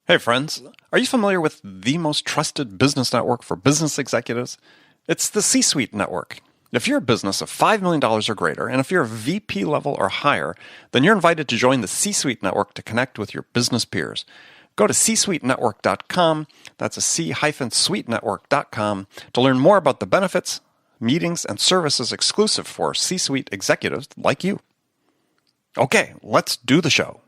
Hey friends, are you familiar with the most trusted business network for business executives? It's the C-Suite Network. If you're a business of $5 million or greater, and if you're a VP level or higher, then you're invited to join the C-Suite Network to connect with your business peers. Go to csuitenetwork.com, that's a C-suitenetwork.com, to learn more about the benefits, meetings, and services exclusive for C-Suite executives like you. Okay, let's do the show.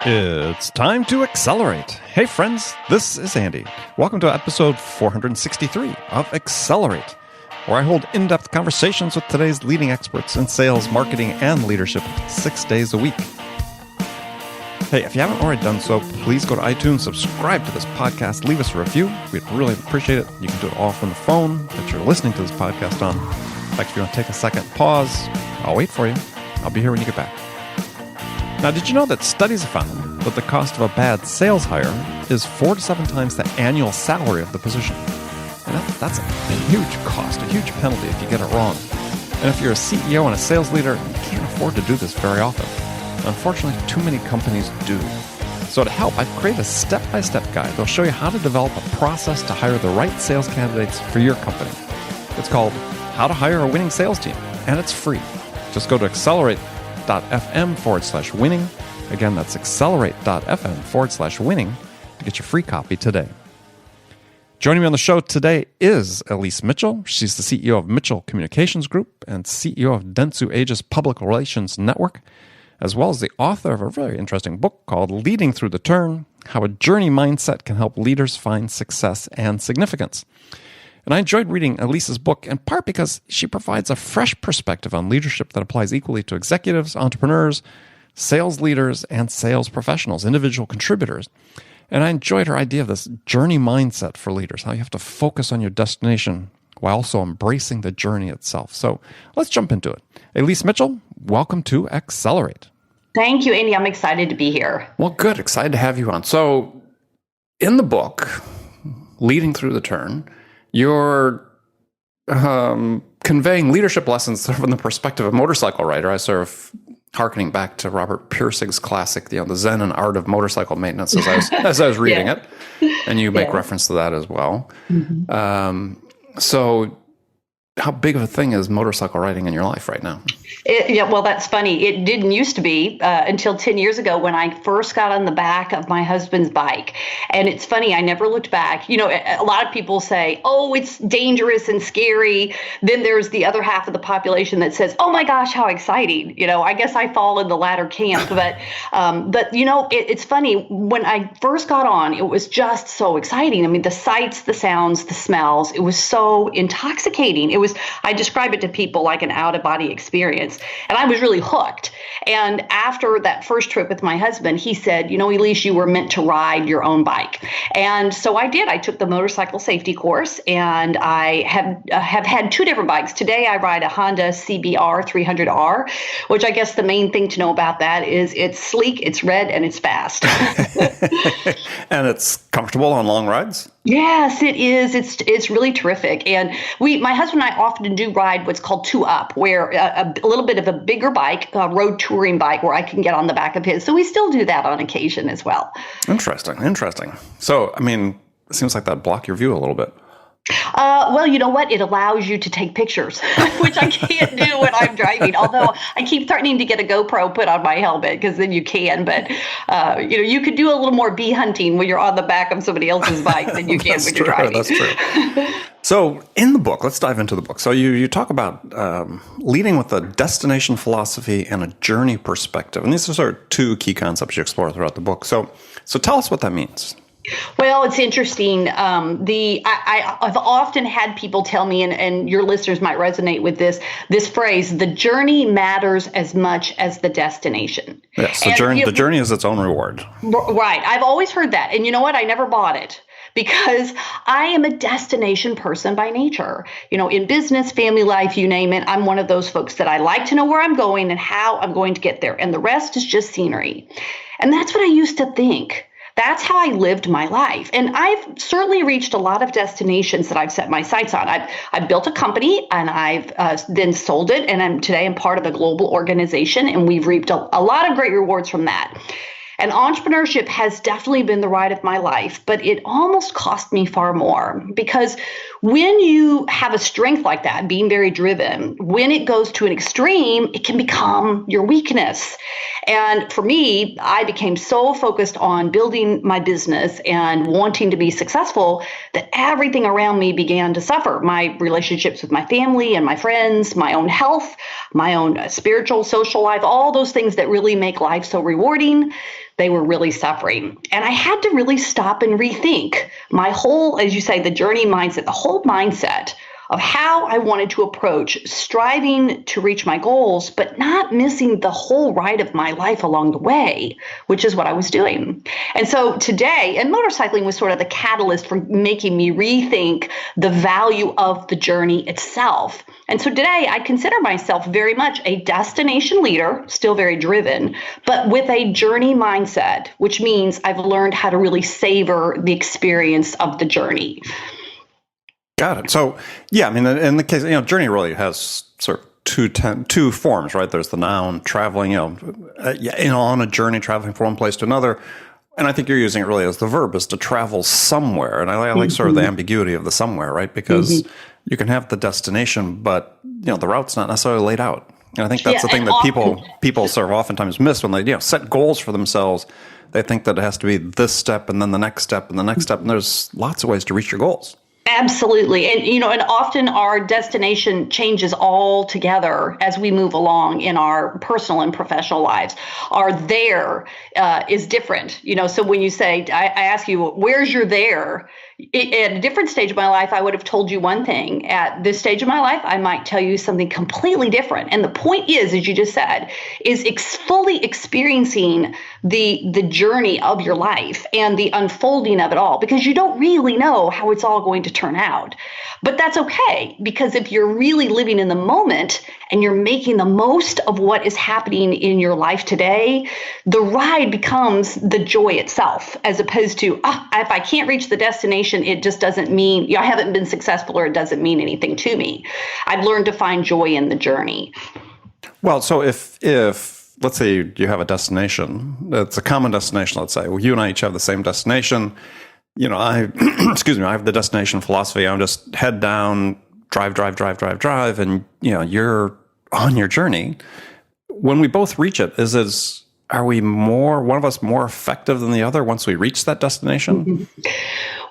It's time to accelerate. Hey friends, this is Andy. Welcome to episode 463 of Accelerate, where I hold in-depth conversations with today's leading experts in sales, marketing, and leadership 6 days a week. Hey, if you haven't already done so, please go to iTunes, subscribe to this podcast, leave us a review. We'd really appreciate it. You can do it all from the phone that you're listening to this podcast on. In fact, if you want to take a second, pause, I'll wait for you. I'll be here when you get back. Now, did you know that studies have found that the cost of a bad sales hire is 4 to 7 times the annual salary of the position? And that's a huge cost, a huge penalty if you get it wrong. And if you're a CEO and a sales leader, you can't afford to do this very often. Unfortunately, too many companies do. So to help, I've created a step-by-step guide that'll show you how to develop a process to hire the right sales candidates for your company. It's called How to Hire a Winning Sales Team, and it's free. Just go to accelerate.fm/winning. Again, that's accelerate.fm/winning to get your free copy today. Joining me on the show today is Elise Mitchell. She's the CEO of Mitchell Communications Group and CEO of Dentsu Aegis Public Relations Network, as well as the author of a very interesting book called Leading Through the Turn: How a Journey Mindset Can Help Leaders Find Success and Significance. And I enjoyed reading Elise's book in part because she provides a fresh perspective on leadership that applies equally to executives, entrepreneurs, sales leaders, and sales professionals, individual contributors. And I enjoyed her idea of this journey mindset for leaders, how you have to focus on your destination while also embracing the journey itself. So let's jump into it. Elise Mitchell, welcome to Accelerate. Thank you, Andy. I'm excited to be here. Well, good. Excited to have you on. So in the book, Leading Through the Turn, you're conveying leadership lessons from the perspective of a motorcycle rider. I sort of hearkening back to Robert Pirsig's classic, the Zen and Art of Motorcycle Maintenance, as I was reading it, and you make reference to that as well. Mm-hmm. So how big of a thing is motorcycle riding in your life right now? Well, that's funny. It didn't used to be until 10 years ago when I first got on the back of my husband's bike. And it's funny, I never looked back. You know, a lot of people say, oh, it's dangerous and scary. Then there's the other half of the population that says, oh my gosh, how exciting. You know, I guess I fall in the latter camp. But you know, it's funny. When I first got on, it was just so exciting. I mean, the sights, the sounds, the smells, it was so intoxicating. I describe it to people like an out-of-body experience. And I was really hooked. And after that first trip with my husband, he said, you know, Elise, you were meant to ride your own bike. And so I did. I took the motorcycle safety course, and I have had 2 different bikes. Today, I ride a Honda CBR 300R, which I guess the main thing to know about that is it's sleek, it's red, and it's fast. And it's comfortable on long rides? Yes, it is. It's really terrific. And my husband and I often do ride what's called 2-up, where a little bit of a bigger bike, a road touring bike, where I can get on the back of his. So we still do that on occasion as well. Interesting. So, I mean, it seems like that blocked your view a little bit. Well, you know what? It allows you to take pictures, which I can't do when I'm driving. Although I keep threatening to get a GoPro put on my helmet because then you can. But, you know, you could do a little more bee hunting when you're on the back of somebody else's bike than you can when you're driving. That's true. So in the book, let's dive into the book. So you talk about leading with a destination philosophy and a journey perspective. And these are sort of 2 key concepts you explore throughout the book. So tell us what that means. Well, it's interesting. I've often had people tell me, and your listeners might resonate with this phrase: the journey matters as much as the destination. Yes, the journey is its own reward. Right. I've always heard that. And you know what? I never bought it, because I am a destination person by nature. You know, in business, family life, you name it, I'm one of those folks that I like to know where I'm going and how I'm going to get there. And the rest is just scenery. And that's what I used to think. That's how I lived my life. And I've certainly reached a lot of destinations that I've set my sights on. I've built a company and I've then sold it. And today I'm part of a global organization, and we've reaped a lot of great rewards from that. And entrepreneurship has definitely been the ride of my life, but it almost cost me far more, because when you have a strength like that, being very driven, when it goes to an extreme, it can become your weakness. And for me, I became so focused on building my business and wanting to be successful that everything around me began to suffer. My relationships with my family and my friends, my own health, my own spiritual, social life, all those things that really make life so rewarding, they were really suffering. And I had to really stop and rethink my whole, as you say, the journey mindset, the whole mindset of how I wanted to approach striving to reach my goals, but not missing the whole ride of my life along the way, which is what I was doing. And so today, and motorcycling was sort of the catalyst for making me rethink the value of the journey itself. And so today I consider myself very much a destination leader, still very driven, but with a journey mindset, which means I've learned how to really savor the experience of the journey. Got it. So, yeah, I mean, in the case, journey really has sort of two forms, right? There's the noun, traveling, on a journey, traveling from one place to another. And I think you're using it really as the verb, is to travel somewhere. And I like sort of the ambiguity of the somewhere, right? Because you can have the destination, but, the route's not necessarily laid out. And I think that's the thing that people sort of oftentimes miss when they, set goals for themselves. They think that it has to be this step and then the next step and the next step. And there's lots of ways to reach your goals. Absolutely. And often our destination changes altogether as we move along in our personal and professional lives. Our there is different. So when you say, I ask you, where's your there? At a different stage of my life, I would have told you one thing. At this stage of my life, I might tell you something completely different. And the point is, as you just said, is fully experiencing the journey of your life and the unfolding of it all, because you don't really know how it's all going to turn out. But that's okay, because if you're really living in the moment and you're making the most of what is happening in your life today, the ride becomes the joy itself, as opposed to, if I can't reach the destination, it just doesn't mean I haven't been successful, or it doesn't mean anything to me. I've learned to find joy in the journey. Well, so if let's say you have a destination, it's a common destination, let's say, well, you and I each have the same destination. I have the destination philosophy. I'm just head down, drive, and you're on your journey. When we both reach it, are we one of us more effective than the other once we reach that destination?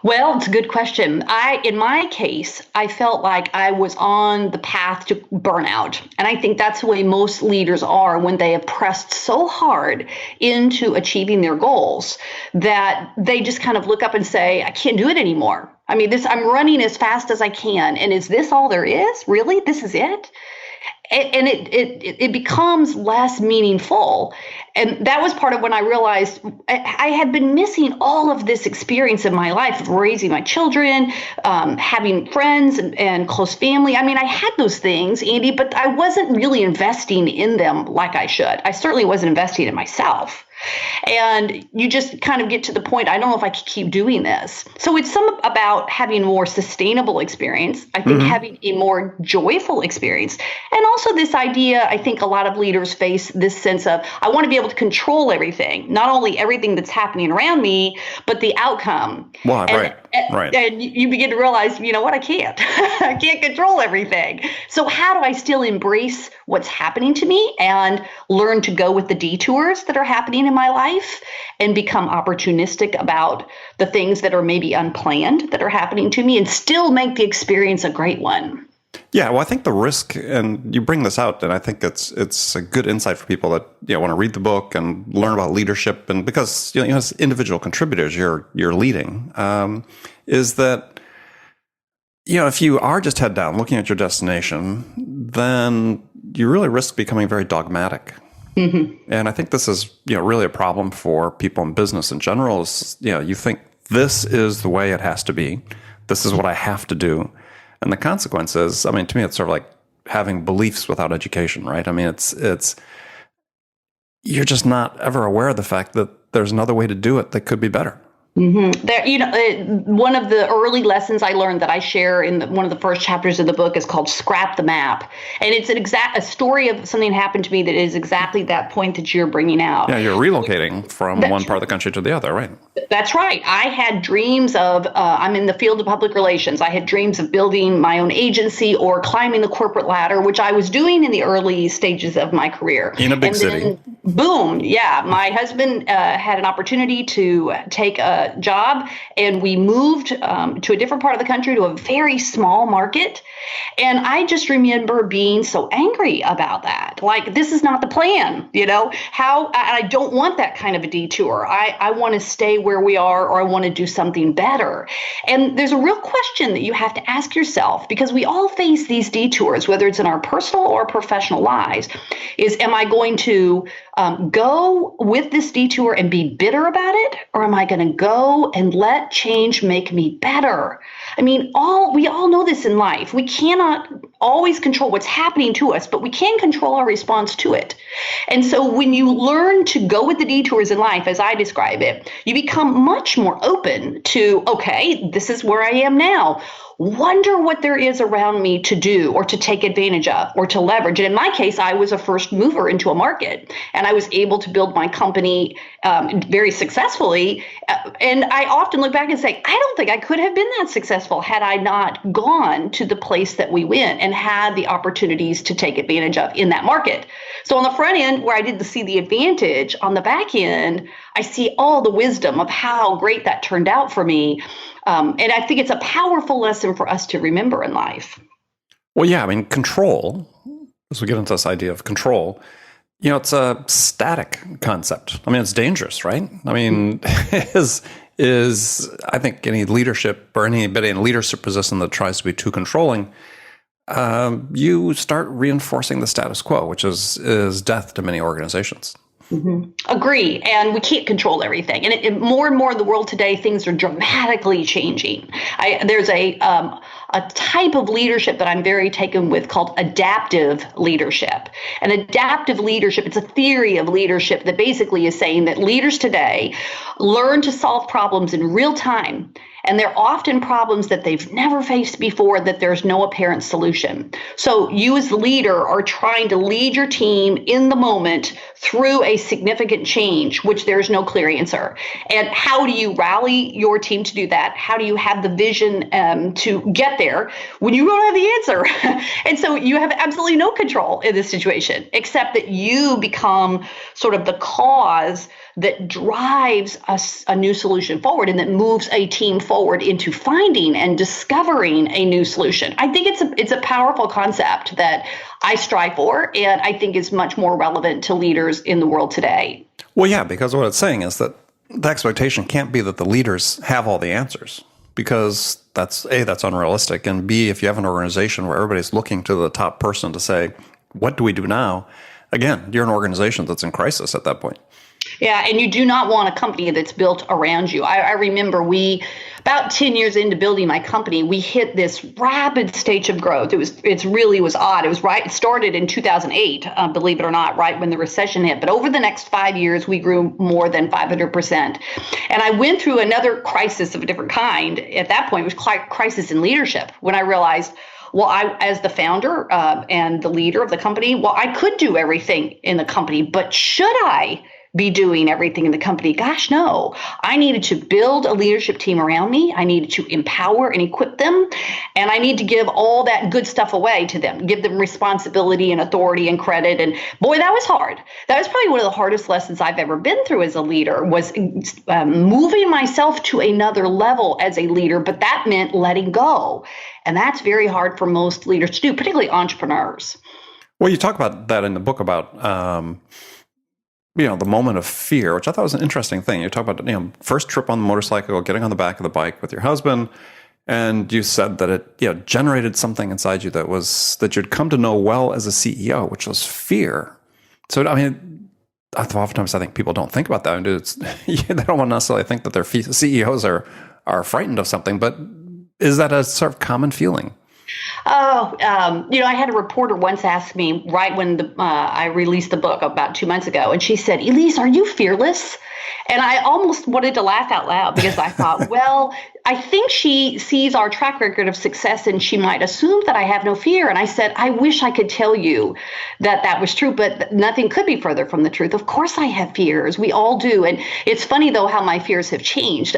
Well, it's a good question. In my case, I felt like I was on the path to burnout. And I think that's the way most leaders are when they have pressed so hard into achieving their goals that they just kind of look up and say, I can't do it anymore. I mean, I'm running as fast as I can. And is this all there is? Really? This is it? And it becomes less meaningful. And that was part of when I realized I had been missing all of this experience in my life of raising my children, having friends and close family. I mean, I had those things, Andy, but I wasn't really investing in them like I should. I certainly wasn't investing in myself. And you just kind of get to the point, I don't know if I could keep doing this. So it's about having a more sustainable experience. I think having a more joyful experience. And also this idea, I think a lot of leaders face this sense of, I want to be able to control everything, not only everything that's happening around me, but the outcome. Well, right. And you begin to realize, you know what, I can't. I can't control everything. So how do I still embrace what's happening to me and learn to go with the detours that are happening in my life and become opportunistic about the things that are maybe unplanned that are happening to me and still make the experience a great one? Yeah, well, I think the risk, and you bring this out, and I think it's a good insight for people that want to read the book and learn about leadership, and because as individual contributors, you're leading, is that if you are just head down looking at your destination, then you really risk becoming very dogmatic. And I think this is really a problem for people in business in general. Is you think this is the way it has to be, this is what I have to do. And the consequences, I mean, to me, it's sort of like having beliefs without education, right? I mean, it's you're just not ever aware of the fact that there's another way to do it that could be better. Mm-hmm. One of the early lessons I learned that I share in one of the first chapters of the book is called "Scrap the Map," and it's a story of something that happened to me that is exactly that point that you're bringing out. Yeah, you're relocating from one part of the country to the other, right? That's right. I had dreams of, I'm in the field of public relations. I had dreams of building my own agency or climbing the corporate ladder, which I was doing in the early stages of my career. In a big city. Boom. Yeah. My husband had an opportunity to take a job, and we moved to a different part of the country to a very small market. And I just remember being so angry about that. Like, this is not the plan, I don't want that kind of a detour. I want to stay where we are, or I want to do something better. And there's a real question that you have to ask yourself, because we all face these detours, whether it's in our personal or professional lives, is, am I going to go with this detour and be bitter about it? Or am I going to go and let change make me better? I mean, we all know this in life. We cannot always control what's happening to us, but we can control our response to it. And so when you learn to go with the detours in life, as I describe it, you become much more open to, okay, this is where I am now. Wonder what there is around me to do or to take advantage of or to leverage. And in my case, I was a first mover into a market, and I was able to build my company very successfully. And I often look back and say, I don't think I could have been that successful had I not gone to the place that we went and had the opportunities to take advantage of in that market. So on the front end, where I didn't see the advantage, on the back end, I see all the wisdom of how great that turned out for me. And I think it's a powerful lesson for us to remember in life. Well, yeah, I mean, control, as we get into this idea of control, it's a static concept. I mean, it's dangerous, right? I mean, I think any leadership or anybody in a leadership position that tries to be too controlling, you start reinforcing the status quo, which is death to many organizations. Mm-hmm. Agree. And we can't control everything. And more and more in the world today, things are dramatically changing. There's a type of leadership that I'm very taken with called adaptive leadership. And adaptive leadership, it's a theory of leadership that basically is saying that leaders today learn to solve problems in real time. And they're often problems that they've never faced before, that there's no apparent solution. So you as the leader are trying to lead your team in the moment through a significant change, which there's no clear answer. And how do you rally your team to do that? How do you have the vision to get there when you don't have the answer? And so you have absolutely no control in this situation, except that you become sort of the cause that drives a new solution forward and that moves a team forward into finding and discovering a new solution. I think it's a powerful concept that I strive for, and I think is much more relevant to leaders in the world today. Well, yeah, because what it's saying is that the expectation can't be that the leaders have all the answers, because that's unrealistic, and B, if you have an organization where everybody's looking to the top person to say, what do we do now? Again, you're an organization that's in crisis at that point. Yeah, and you do not want a company that's built around you. I remember about 10 years into building my company, we hit this rapid stage of growth. It really was odd. It started in 2008, believe it or not, right when the recession hit. But over the next 5 years, we grew more than 500%. And I went through another crisis of a different kind. At that point, it was crisis in leadership, when I realized, well, as the founder and the leader of the company, I could do everything in the company, but should I be doing everything in the company? Gosh, no. I needed to build a leadership team around me. I needed to empower and equip them. And I need to give all that good stuff away to them, give them responsibility and authority and credit. And boy, that was hard. That was probably one of the hardest lessons I've ever been through as a leader, was moving myself to another level as a leader. But that meant letting go. And that's very hard for most leaders to do, particularly entrepreneurs. Well, you talk about that in the book about the moment of fear, which I thought was an interesting thing. You talk about, first trip on the motorcycle, getting on the back of the bike with your husband, and you said that it, generated something inside you that you'd come to know well as a CEO, which was fear. So, I mean, oftentimes I think people don't think about that. They don't want to necessarily think that their CEOs are frightened of something, but is that a sort of common feeling? I had a reporter once ask me right when I released the book about 2 months ago, and she said, "Elise, are you fearless?" And I almost wanted to laugh out loud because I thought, well, I think she sees our track record of success and she might assume that I have no fear. And I said, I wish I could tell you that that was true, but nothing could be further from the truth. Of course I have fears. We all do. And it's funny, though, how my fears have changed.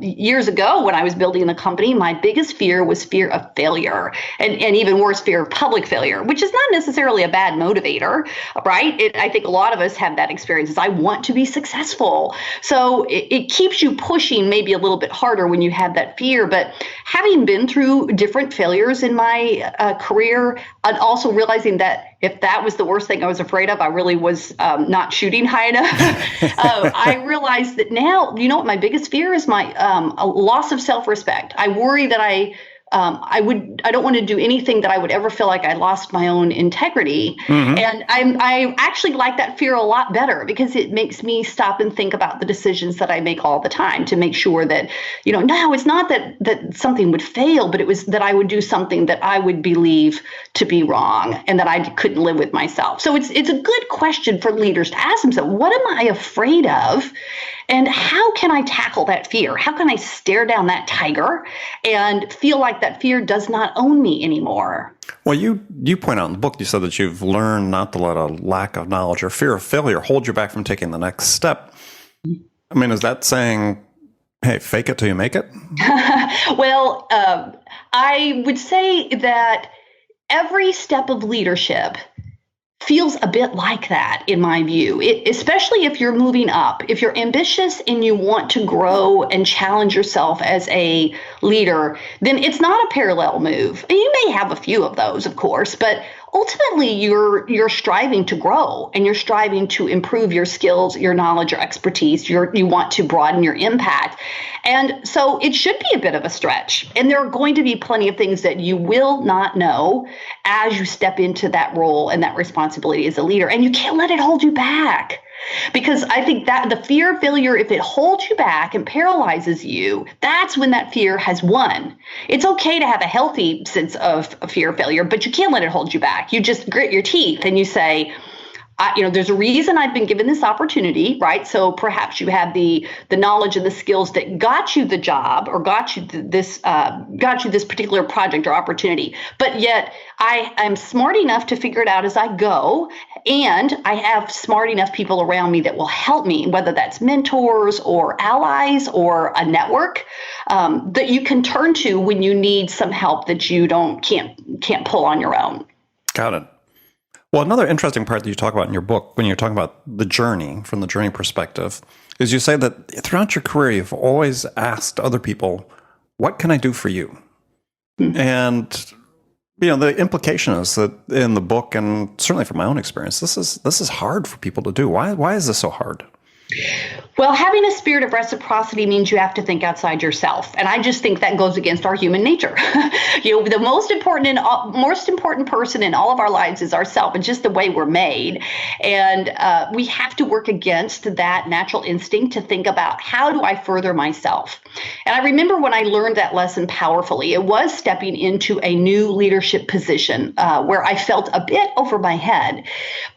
Years ago, when I was building the company, my biggest fear was fear of failure and even worse, fear of public failure, which is not necessarily a bad motivator, right? I think a lot of us have that experience. Is I want to be successful. So it keeps you pushing maybe a little bit harder when you have that fear. But having been through different failures in my career, and also realizing that if that was the worst thing I was afraid of, I really was not shooting high enough. I realized that now, you know what, my biggest fear is my a loss of self-respect. I worry that I don't want to do anything that I would ever feel like I lost my own integrity. Mm-hmm. And I actually like that fear a lot better because it makes me stop and think about the decisions that I make all the time to make sure that, no, it's not that something would fail, but it was that I would do something that I would believe to be wrong and that I couldn't live with myself. So it's a good question for leaders to ask themselves, what am I afraid of? And how can I tackle that fear? How can I stare down that tiger and feel like that fear does not own me anymore? Well, you point out in the book, you said that you've learned not to let a lack of knowledge or fear of failure hold you back from taking the next step. I mean, is that saying, hey, fake it till you make it? Well, I would say that every step of leadership feels a bit like that, in my view, especially if you're moving up. If you're ambitious and you want to grow and challenge yourself as a leader, then it's not a parallel move. And you may have a few of those, of course, but ultimately you're striving to grow and you're striving to improve your skills, your knowledge, your expertise. You want to broaden your impact. And so it should be a bit of a stretch. And there are going to be plenty of things that you will not know as you step into that role and that responsibility as a leader. And you can't let it hold you back. Because I think that the fear of failure, if it holds you back and paralyzes you, that's when that fear has won. It's okay to have a healthy sense of fear of failure, but you can't let it hold you back. You just grit your teeth and you say, there's a reason I've been given this opportunity, right? So perhaps you have the knowledge and the skills that got you the job or got you this particular project or opportunity. But yet I'm smart enough to figure it out as I go. And I have smart enough people around me that will help me, whether that's mentors or allies or a network that you can turn to when you need some help that you can't pull on your own. Got it. Well, another interesting part that you talk about in your book, when you're talking about the journey, from the journey perspective, is you say that throughout your career, you've always asked other people, what can I do for you? Mm-hmm. And, the implication is that in the book, and certainly from my own experience, this is hard for people to do. Why is this so hard? Well, having a spirit of reciprocity means you have to think outside yourself. And I just think that goes against our human nature. The most important person in all of our lives is ourselves. It's just the way we're made. And we have to work against that natural instinct to think about, how do I further myself? And I remember when I learned that lesson powerfully, it was stepping into a new leadership position where I felt a bit over my head.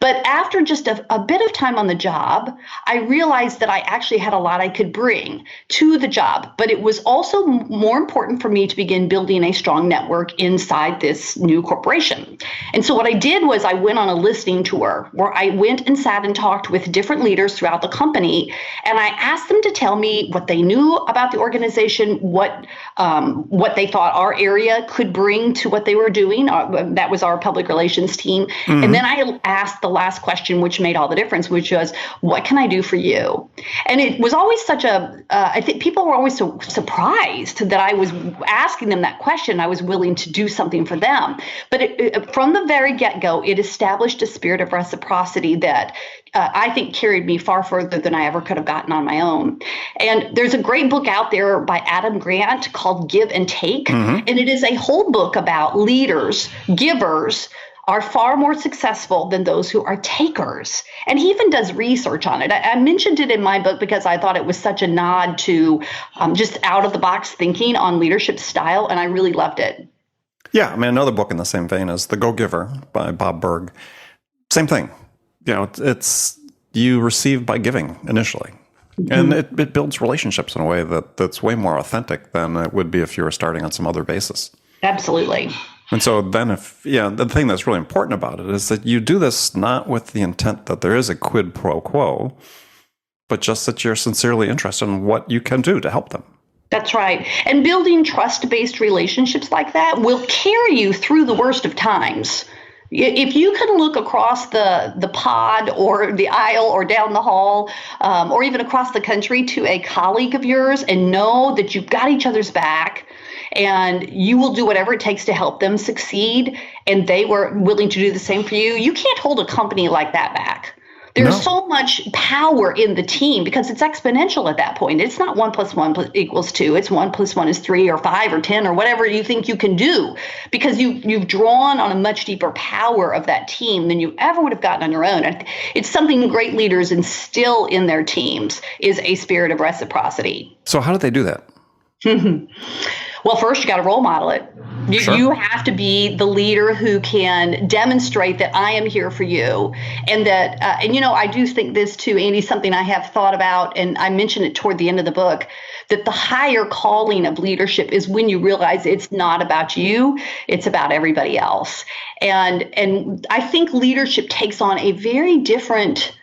But after just a bit of time on the job, I realized that I actually had a lot I could bring to the job, but it was also more important for me to begin building a strong network inside this new corporation. And so what I did was I went on a listening tour where I went and sat and talked with different leaders throughout the company, and I asked them to tell me what they knew about the organization, what they thought our area could bring to what they were doing. That was our public relations team. Mm-hmm. And then I asked the last question, which made all the difference, which was, what can I do for you? And it was always I think people were always so surprised that I was asking them that question. I was willing to do something for them. But from the very get-go, it established a spirit of reciprocity that I think carried me far further than I ever could have gotten on my own. And there's a great book out there by Adam Grant called Give and Take. Mm-hmm. And it is a whole book about leaders, givers, are far more successful than those who are takers. And he even does research on it. I mentioned it in my book because I thought it was such a nod to just out-of-the-box thinking on leadership style, and I really loved it. Yeah, I mean, another book in the same vein is The Go-Giver by Bob Berg. Same thing. It's you receive by giving initially. And it builds relationships in a way that's way more authentic than it would be if you were starting on some other basis. Absolutely. And so then the thing that's really important about it is that you do this not with the intent that there is a quid pro quo, but just that you're sincerely interested in what you can do to help them. That's right. And building trust-based relationships like that will carry you through the worst of times. If you can look across the pod or the aisle or down the hall or even across the country to a colleague of yours and know that you've got each other's back and you will do whatever it takes to help them succeed and they were willing to do the same for you, you can't hold a company like that back. There's so much power in the team because it's exponential at that point. It's not 1 + 1 = 2. It's 1 + 1 is 3 or 5 or 10 or whatever you think you can do because you've drawn on a much deeper power of that team than you ever would have gotten on your own. And it's something great leaders instill in their teams is a spirit of reciprocity. So how do they do that? Well, first, you got to role model it. You have to be the leader who can demonstrate that I am here for you. And that, I do think this too, Andy, something I have thought about, and I mentioned it toward the end of the book, that the higher calling of leadership is when you realize it's not about you, it's about everybody else. And I think leadership takes on a very different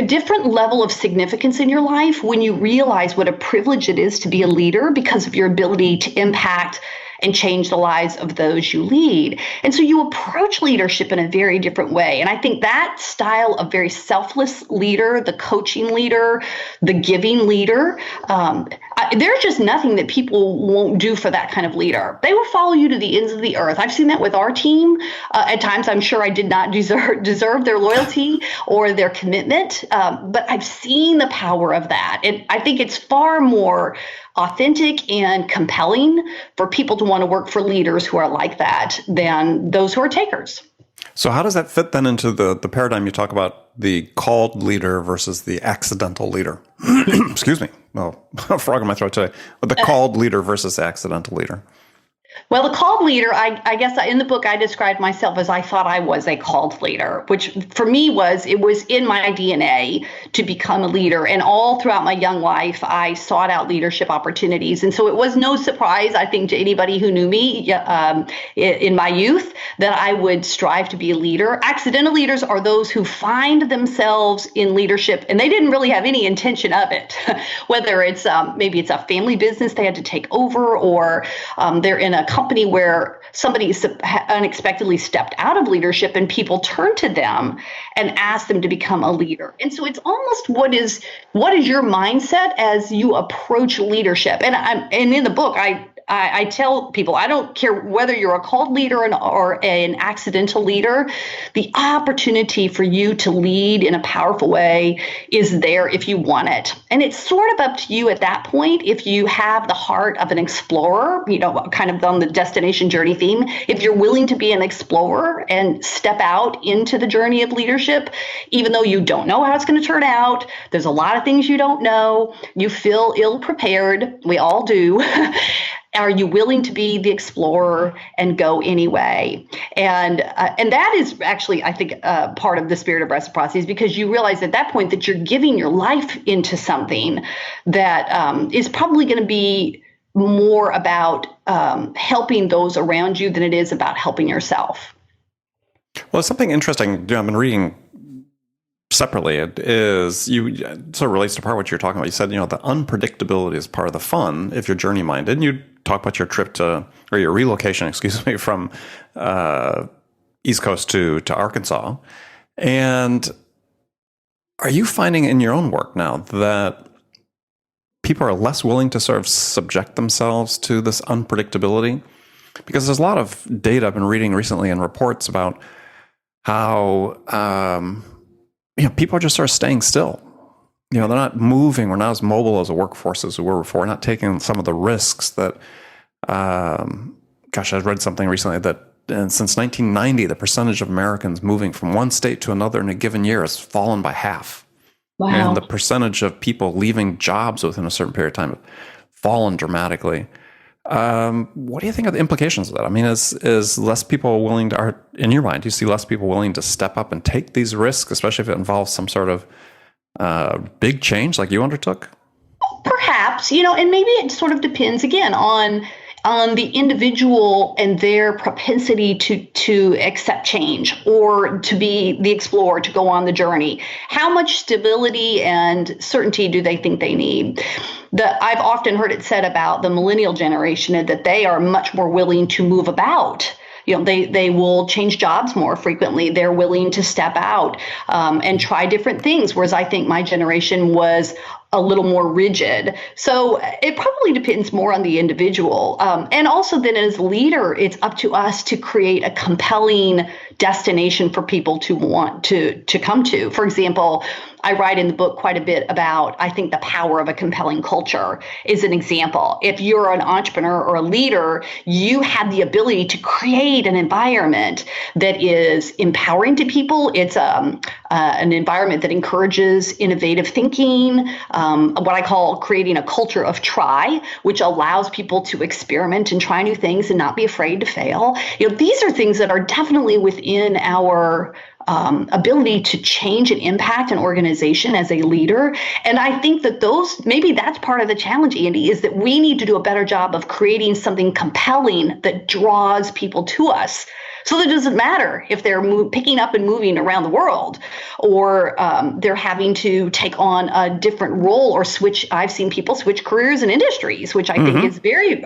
different level of significance in your life when you realize what a privilege it is to be a leader because of your ability to impact and change the lives of those you lead. And so you approach leadership in a very different way. And I think that style of very selfless leader, the coaching leader, the giving leader, there's just nothing that people won't do for that kind of leader. They will follow you to the ends of the earth. I've seen that with our team. At times, I'm sure I did not deserve their loyalty or their commitment, but I've seen the power of that. And I think it's far more authentic and compelling for people to want to work for leaders who are like that than those who are takers. So how does that fit then into the paradigm you talk about, the called leader versus the accidental leader? Excuse me. Well, a frog in my throat today. But the called leader versus accidental leader. Well, the called leader, I guess in the book, I described myself as I thought I was a called leader, which for me it was in my DNA to become a leader. And all throughout my young life, I sought out leadership opportunities. And so it was no surprise, I think, to anybody who knew me in my youth that I would strive to be a leader. Accidental leaders are those who find themselves in leadership and they didn't really have any intention of it, whether it's maybe it's a family business they had to take over or they're in a company where somebody unexpectedly stepped out of leadership and people turned to them and asked them to become a leader. And so it's almost what is your mindset as you approach leadership? And in the book, I tell people, I don't care whether you're a called leader or an accidental leader, the opportunity for you to lead in a powerful way is there if you want it. And it's sort of up to you at that point if you have the heart of an explorer, kind of on the destination journey theme, if you're willing to be an explorer and step out into the journey of leadership, even though you don't know how it's going to turn out, there's a lot of things you don't know, you feel ill-prepared, we all do. Are you willing to be the explorer and go anyway? And that is actually, I think, part of the spirit of reciprocity is because you realize at that point that you're giving your life into something that is probably going to be more about helping those around you than it is about helping yourself. Well, something interesting I've been reading separately, it is it sort of relates to part of what you're talking about. You said, the unpredictability is part of the fun if you're journey minded. And you talk about your trip or your relocation, from East Coast to Arkansas. And are you finding in your own work now that people are less willing to sort of subject themselves to this unpredictability? Because there's a lot of data I've been reading recently and reports about how people are just sort of staying still. They're not moving. We're not as mobile as a workforce as we were before. We're not taking some of the risks that, I read something recently that since 1990, the percentage of Americans moving from one state to another in a given year has fallen by half. Wow. And the percentage of people leaving jobs within a certain period of time have fallen dramatically. What do you think of the implications of that? I mean, is less people willing to, are, in your mind, do you see less people willing to step up and take these risks, especially if it involves some sort of big change like you undertook? Perhaps, and maybe it sort of depends again on the individual and their propensity to accept change or to be the explorer, to go on the journey. How much stability and certainty do they think they need? I've often heard it said about the millennial generation that they are much more willing to move about. They will change jobs more frequently. They're willing to step out and try different things, whereas I think my generation was a little more rigid. So it probably depends more on the individual. And also then as a leader, it's up to us to create a compelling destination for people to want to come to. For example, I write in the book quite a bit about, I think, the power of a compelling culture is an example. If you're an entrepreneur or a leader, you have the ability to create an environment that is empowering to people. It's an environment that encourages innovative thinking, what I call creating a culture of try, which allows people to experiment and try new things and not be afraid to fail. These are things that are definitely within our ability to change and impact an organization as a leader. And I think that maybe that's part of the challenge, Andy, is that we need to do a better job of creating something compelling that draws people to us. So that it doesn't matter if they're picking up and moving around the world, or they're having to take on a different role or switch. I've seen people switch careers and industries, which I think is very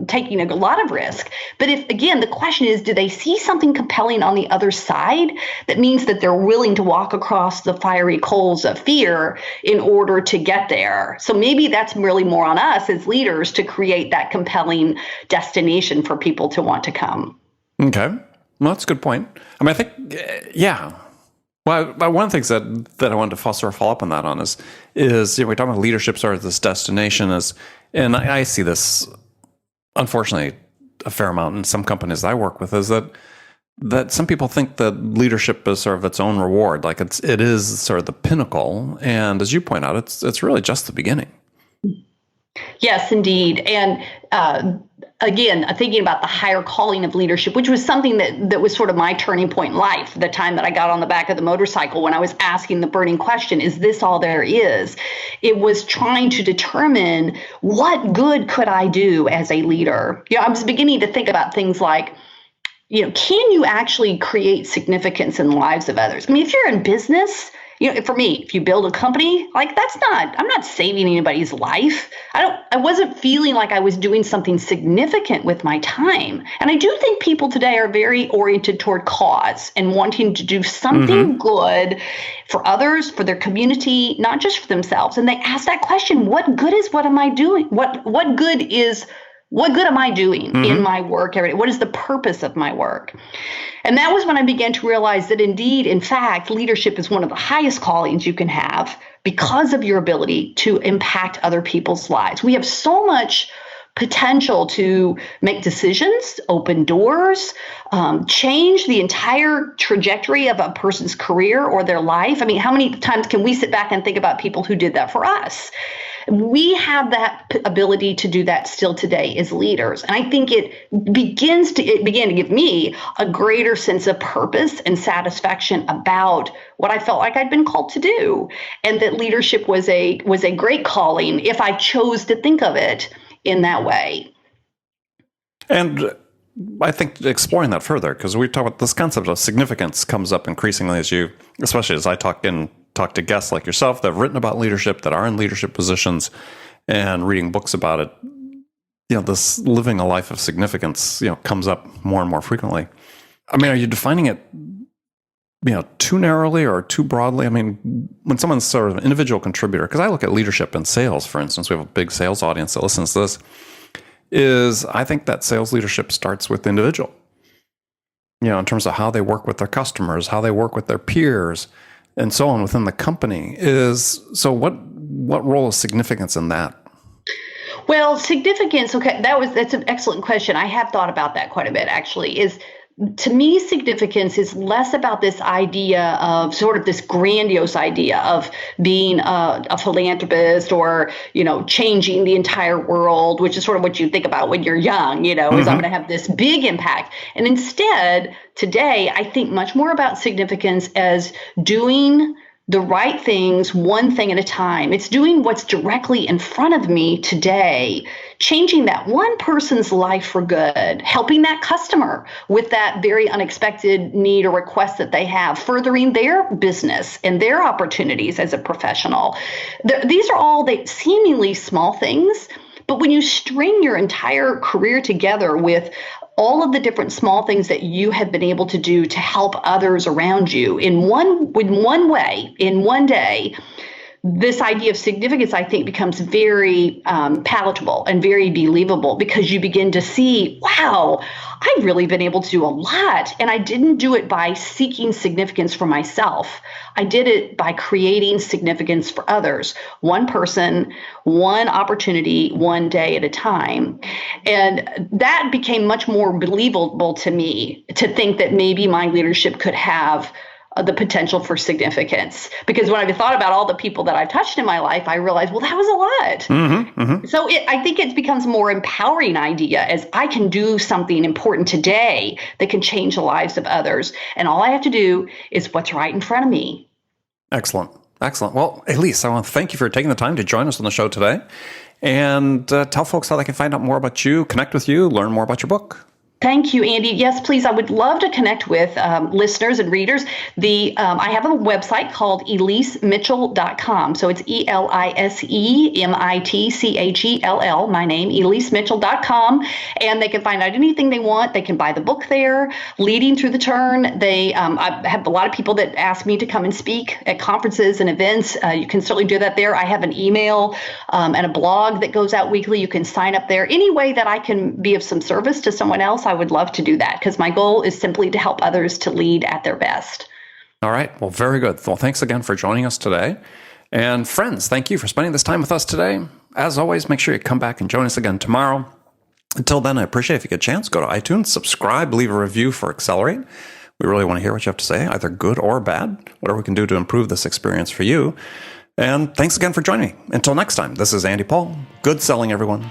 taking a lot of risk. But again, the question is, do they see something compelling on the other side that means that they're willing to walk across the fiery coals of fear in order to get there? So maybe that's really more on us as leaders to create that compelling destination for people to want to come. Okay. Well, that's a good point. I mean, I think, yeah. Well, one of the things that I wanted to foster a follow-up on that on is we're talking about leadership sort of this destination and I see this, unfortunately, a fair amount in some companies I work with, is that some people think that leadership is sort of its own reward, like it is sort of the pinnacle, and as you point out, it's really just the beginning. Yes, indeed. And again, thinking about the higher calling of leadership, which was something that was sort of my turning point in life, the time that I got on the back of the motorcycle when I was asking the burning question, is this all there is? It was trying to determine what good could I do as a leader? I was beginning to think about things like, can you actually create significance in the lives of others? I mean, if you're in business, for me, if you build a company, I'm not saving anybody's life. I wasn't feeling like I was doing something significant with my time. And I do think people today are very oriented toward cause and wanting to do something good for others, for their community, not just for themselves. And they ask that question, what am I doing? What good am I doing in my work every day? What is the purpose of my work? And that was when I began to realize that indeed, in fact, leadership is one of the highest callings you can have because of your ability to impact other people's lives. We have so much potential to make decisions, open doors, change the entire trajectory of a person's career or their life. I mean, how many times can we sit back and think about people who did that for us? We have that ability to do that still today as leaders. And I think it began to give me a greater sense of purpose and satisfaction about what I felt like I'd been called to do. And that leadership was a great calling if I chose to think of it in that way. And I think exploring that further, because we talk about this concept of significance comes up increasingly especially as I talk to guests like yourself that have written about leadership, that are in leadership positions, and reading books about it. This living a life of significance, comes up more and more frequently. I mean, are you defining it, too narrowly or too broadly? I mean, when someone's sort of an individual contributor, because I look at leadership in sales, for instance, we have a big sales audience that listens to this, I think that sales leadership starts with the individual, in terms of how they work with their customers, how they work with their peers, and so on within the company. So what role is significance in that? Well, significance, okay, that's an excellent question. I have thought about that quite a bit, actually, is to me, significance is less about this idea of sort of this grandiose idea of being a philanthropist or, changing the entire world, which is sort of what you think about when you're young, is I'm going to have this big impact. And instead, today, I think much more about significance as doing the right things, one thing at a time. It's doing what's directly in front of me today, changing that one person's life for good, helping that customer with that very unexpected need or request that they have, furthering their business and their opportunities as a professional. These are all the seemingly small things, but when you string your entire career together with all of the different small things that you have been able to do to help others around you in one way, in one day, this idea of significance, I think, becomes very palatable and very believable because you begin to see, wow, I've really been able to do a lot. And I didn't do it by seeking significance for myself. I did it by creating significance for others, one person, one opportunity, one day at a time. And that became much more believable to me to think that maybe my leadership could have the potential for significance. Because when I thought about all the people that I've touched in my life, I realized, well, that was a lot. So I think it becomes a more empowering idea as I can do something important today that can change the lives of others. And all I have to do is what's right in front of me. Excellent. Well, Elise, I want to thank you for taking the time to join us on the show today and tell folks how they can find out more about you, connect with you, learn more about your book. Thank you, Andy. Yes, please. I would love to connect with listeners and readers. I have a website called EliseMitchell.com. So it's EliseMitchell, my name, EliseMitchell.com. And they can find out anything they want. They can buy the book there, Leading Through the Turn. I have a lot of people that ask me to come and speak at conferences and events. You can certainly do that there. I have an email and a blog that goes out weekly. You can sign up there. Any way that I can be of some service to someone else, I would love to do that because my goal is simply to help others to lead at their best. All right. Well, very good. Well, thanks again for joining us today. And friends, thank you for spending this time with us today. As always, make sure you come back and join us again tomorrow. Until then, I appreciate if you get a chance, go to iTunes, subscribe, leave a review for Accelerate. We really want to hear what you have to say, either good or bad, whatever we can do to improve this experience for you. And thanks again for joining me. Until next time, this is Andy Paul. Good selling, everyone.